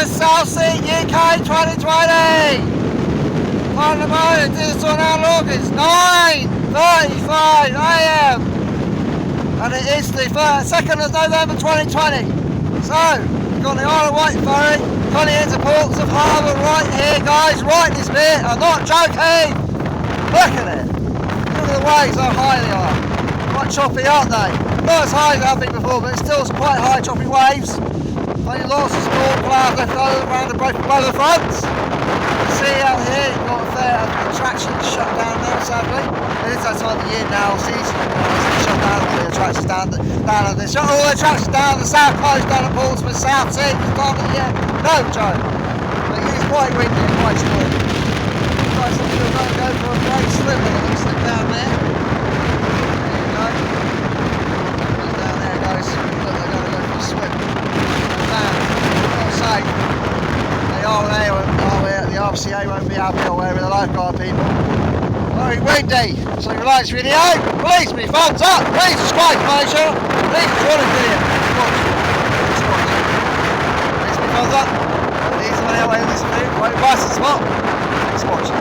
the South Sea UK 2020. On the moment, digital analog is 9:35 AM, and it is the 2nd of November 2020. So, we've got the Isle of Wight ferry coming into ports of harbour right here, guys, right this bit. I'm not joking. Look at it. Look at the waves, how high they are. Quite choppy, aren't they? Not as high as I've been before, but it's still quite high, choppy waves. Only lots of small clouds left around the both of the fronts. You see out here, you've got a fair attraction shut down now, sadly. It is that time of year now, season shut down all the attractions down the shut all the attractions down the south coast, down at Portsmouth, South Sea, this time of the year. No joke. But it is quite windy and quite stormy. Guys, I'm going to go for a great swim. I'm going to slip down there. There you go. Down there, guys. Look, they're going to go for a swim. Not safe. They are there, the RCA won't be happy or wherever the lifeguard people. Very windy. So if you like this video, please give me a thumbs up, please subscribe to my channel, please enjoy the video. Please give me a thumbs up. These are the way of this video, quite nice and smart. Thanks for watching.